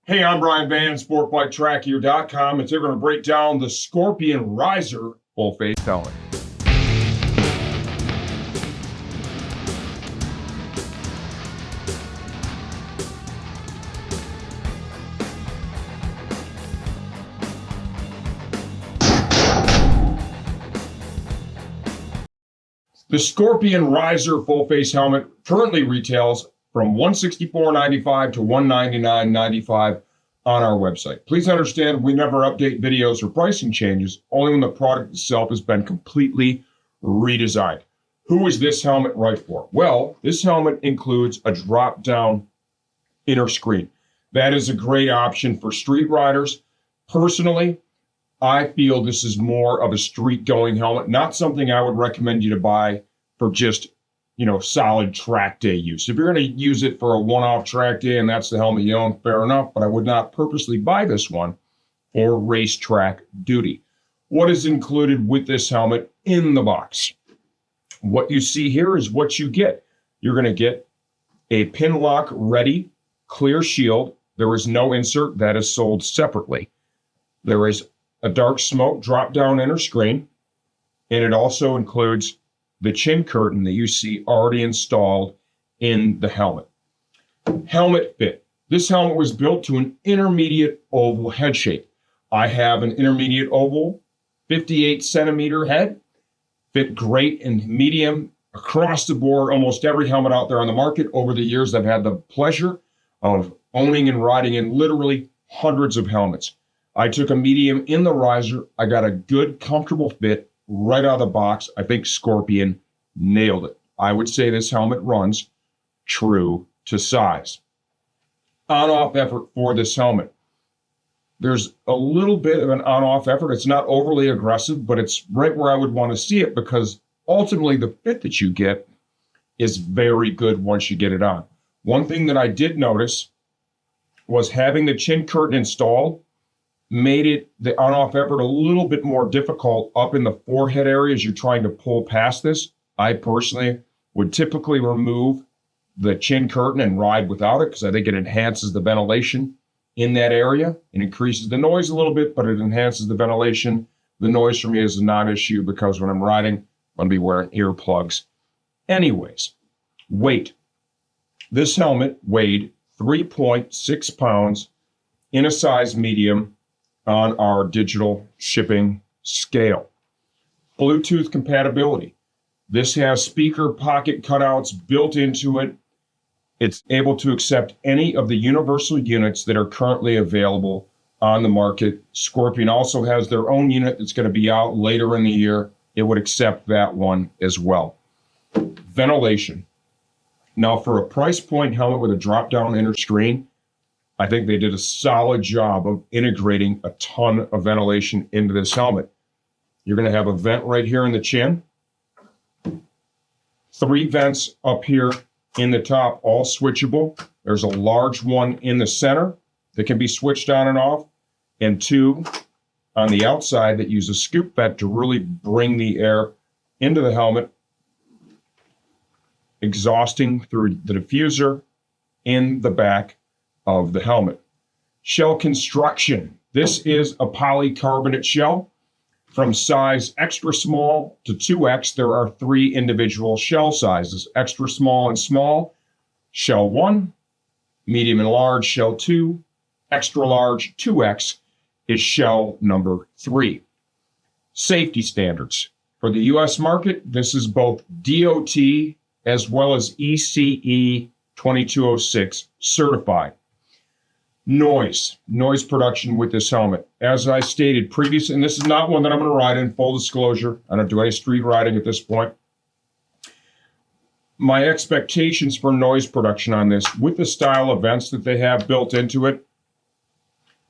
Hey, I'm Brian Van, SportBikeTrackGear.com, and today we're going to break down the Scorpion Ryzer full-face helmet. The Scorpion Ryzer full-face helmet currently retails from $164.95 to $199.95 on our website. Please understand we never update videos or pricing changes, only when the product itself has been completely redesigned. Who is this helmet right for? Well, this helmet includes a drop-down inner screen. That is a great option for street riders. Personally, I feel this is more of a street-going helmet, not something I would recommend you to buy for just solid track day use. If you're going to use it for a one-off track day and that's the helmet you own, fair enough, but I would not purposely buy this one for racetrack duty. What is included with this helmet in the box? What you see here is what you get. You're going to get a pin lock ready clear shield. There is no insert. That is sold separately. There is a dark smoke drop-down inner screen, and it also includes the chin curtain that you see already installed in the helmet. Helmet fit. This helmet was built to an intermediate oval head shape. I have an intermediate oval, 58 centimeter head, fit great in medium across the board, almost every helmet out there on the market. Over the years, I've had the pleasure of owning and riding in literally hundreds of helmets. I took a medium in the Ryzer. I got a good, comfortable fit right out of the box. I think Scorpion nailed it. I would say this helmet runs true to size. On-off effort for this helmet. There's a little bit of an on-off effort. It's not overly aggressive, but it's right where I would want to see it because ultimately the fit that you get is very good once you get it on. One thing that I did notice was having the chin curtain installed made it the on-off effort a little bit more difficult up in the forehead area as you're trying to pull past this. I personally would typically remove the chin curtain and ride without it because I think it enhances the ventilation in that area. It increases the noise a little bit, but it enhances the ventilation. The noise for me is a non-issue because when I'm riding, I'm going to be wearing earplugs. Anyways, weight. This helmet weighed 3.6 pounds in a size medium on our digital shipping scale. Bluetooth compatibility. This has speaker pocket cutouts built into it. It's able to accept any of the universal units that are currently available on the market. Scorpion also has their own unit that's going to be out later in the year. It would accept that one as well. Ventilation. Now, for a price point helmet with a drop-down inner screen, I think they did a solid job of integrating a ton of ventilation into this helmet. You're going to have a vent right here in the chin, 3 vents up here in the top, all switchable. There's a large one in the center that can be switched on and off, and 2 on the outside that use a scoop vent to really bring the air into the helmet, exhausting through the diffuser in the back of the helmet. Shell construction. This is a polycarbonate shell. From size extra small to 2X, there are 3 individual shell sizes: extra small and small, shell 1, medium and large, shell 2, extra large, 2X is shell number 3. Safety standards. For the US market, this is both DOT as well as ECE 2206 certified. Noise production with this helmet. As I stated previously, and this is not one that I'm going to ride in, full disclosure. I don't do any street riding at this point. My expectations for noise production on this, with the style of vents that they have built into it,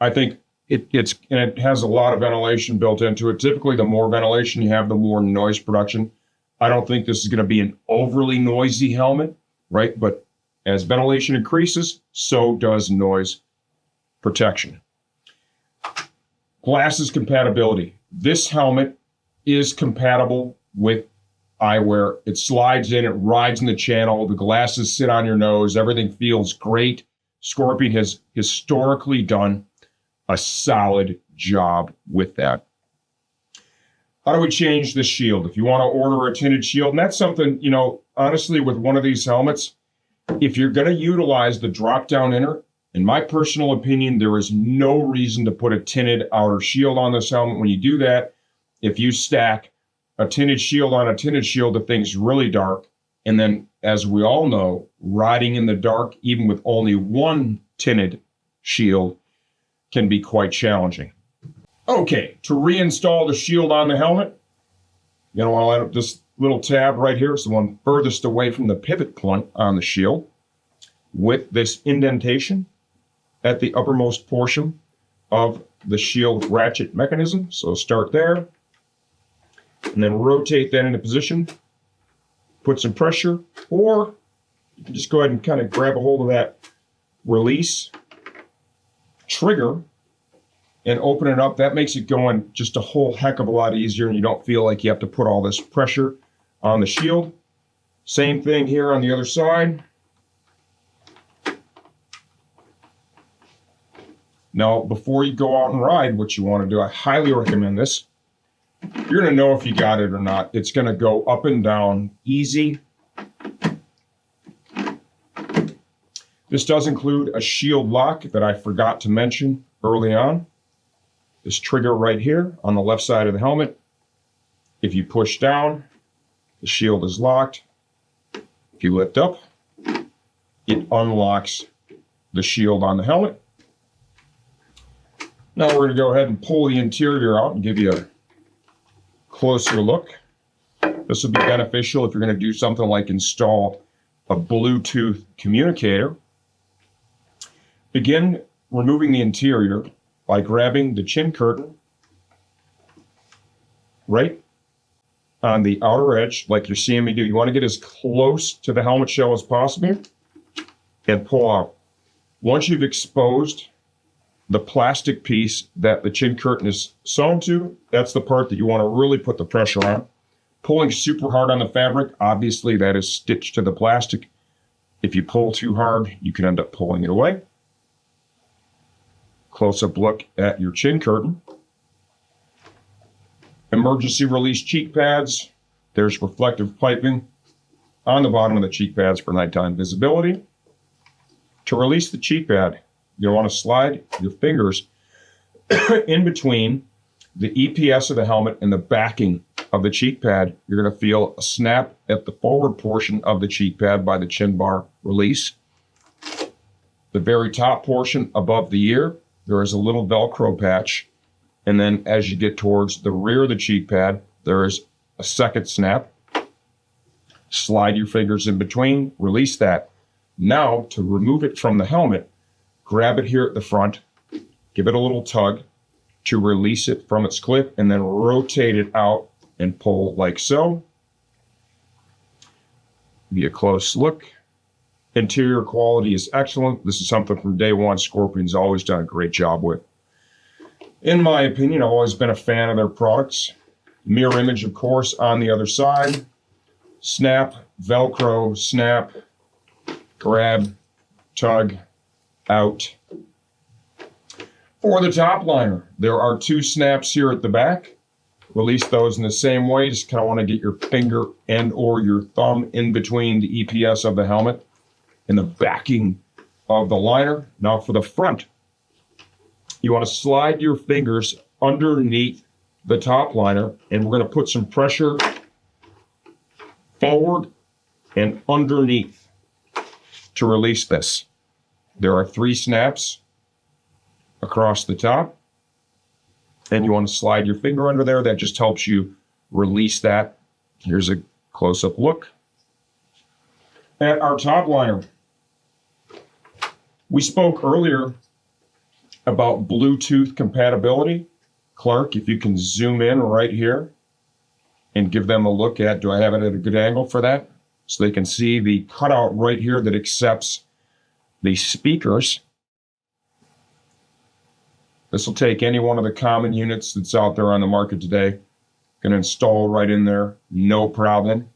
I think it has a lot of ventilation built into it. Typically, the more ventilation you have, the more noise production. I don't think this is going to be an overly noisy helmet, right? But as ventilation increases, so does noise protection. Glasses compatibility. This helmet is compatible with eyewear. It slides in, it rides in the channel, the glasses sit on your nose, everything feels great. Scorpion has historically done a solid job with that. How do we change the shield? If you want to order a tinted shield, and that's something, you know, honestly, with one of these helmets, if you're going to utilize the drop-down inner, in my personal opinion, there is no reason to put a tinted outer shield on this helmet. When you do that, if you stack a tinted shield on a tinted shield, the thing's really dark. And then, as we all know, riding in the dark, even with only one tinted shield, can be quite challenging. Okay, to reinstall the shield on the helmet, you're going to want to line up this little tab right here. It's the one furthest away from the pivot point on the shield with this indentation at the uppermost portion of the shield ratchet mechanism. So start there and then rotate that into position, put some pressure, or you can just go ahead and kind of grab a hold of that release trigger and open it up. That makes it going just a whole heck of a lot easier, and you don't feel like you have to put all this pressure on the shield. Same thing here on the other side. Now, before you go out and ride, what you want to do, I highly recommend this. You're going to know if you got it or not. It's going to go up and down easy. This does include a shield lock that I forgot to mention early on. This trigger right here on the left side of the helmet. If you push down, the shield is locked. If you lift up, it unlocks the shield on the helmet. Now we're going to go ahead and pull the interior out and give you a closer look. This will be beneficial if you're going to do something like install a Bluetooth communicator. Begin removing the interior by grabbing the chin curtain right on the outer edge, like you're seeing me do. You want to get as close to the helmet shell as possible and pull out. Once you've exposed the plastic piece that the chin curtain is sewn to, that's the part that you want to really put the pressure on. Pulling super hard on the fabric, obviously that is stitched to the plastic. If you pull too hard, you can end up pulling it away. Close-up look at your chin curtain. Emergency release cheek pads. There's reflective piping on the bottom of the cheek pads for nighttime visibility. To release the cheek pad, you want to slide your fingers in between the EPS of the helmet and the backing of the cheek pad. You're going to feel a snap at the forward portion of the cheek pad by the chin bar release. The very top portion above the ear, there is a little Velcro patch. And then as you get towards the rear of the cheek pad, there is a second snap. Slide your fingers in between, release that. Now, to remove it from the helmet, grab it here at the front, give it a little tug to release it from its clip, and then rotate it out and pull like so. Give you a close look. Interior quality is excellent. This is something from day one Scorpion's always done a great job with. In my opinion, I've always been a fan of their products. Mirror image, of course, on the other side. Snap, Velcro, snap, grab, tug, out. For the top liner, there are two snaps here at the back. Release those in the same way. Just kind of want to get your finger and or your thumb in between the EPS of the helmet and the backing of the liner. Now for the front, you want to slide your fingers underneath the top liner, and we're going to put some pressure forward and underneath to release this. There are 3 snaps across the top, and you want to slide your finger under there. That just helps you release that. Here's a close-up look at our top liner. We spoke earlier about Bluetooth compatibility. Clark, if you can zoom in right here and give them a look at, do I have it at a good angle for that? So they can see the cutout right here that accepts the speakers. This will take any one of the common units that's out there on the market today. Can install right in there, no problem.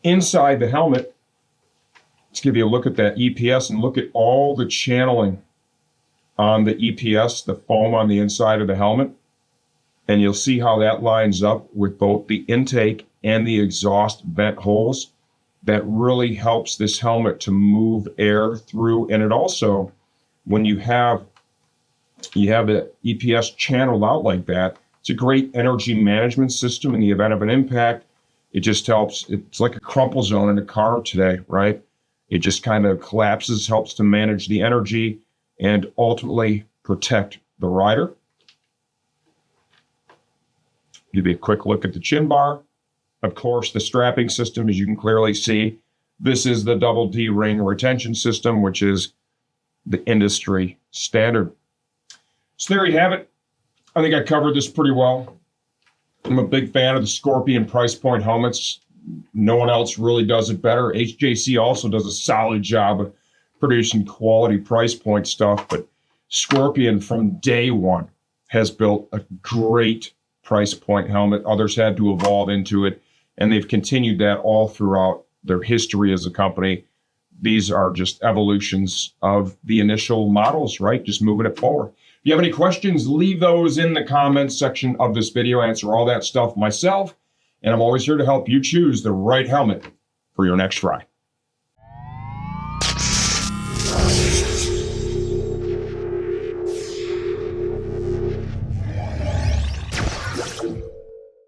Inside the helmet, Let's give you a look at that EPS and look at all the channeling on the EPS, the foam on the inside of the helmet. And you'll see how that lines up with both the intake and the exhaust vent holes. That really helps this helmet to move air through. And it also, when you have the EPS channeled out like that, it's a great energy management system in the event of an impact. It just helps. It's like a crumple zone in a car today, right? It just kind of collapses, helps to manage the energy and ultimately protect the rider. Give you a quick look at the chin bar. Of course, the strapping system, as you can clearly see, this is the double D ring retention system, which is the industry standard. So there you have it. I think I covered this pretty well. I'm a big fan of the Scorpion price point helmets. No one else really does it better. HJC also does a solid job of producing quality price point stuff, but Scorpion from day one has built a great price point helmet. Others had to evolve into it, and they've continued that all throughout their history as a company. These are just evolutions of the initial models, right? Just moving it forward. If you have any questions, leave those in the comments section of this video. I answer all that stuff myself, and I'm always here to help you choose the right helmet for your next ride.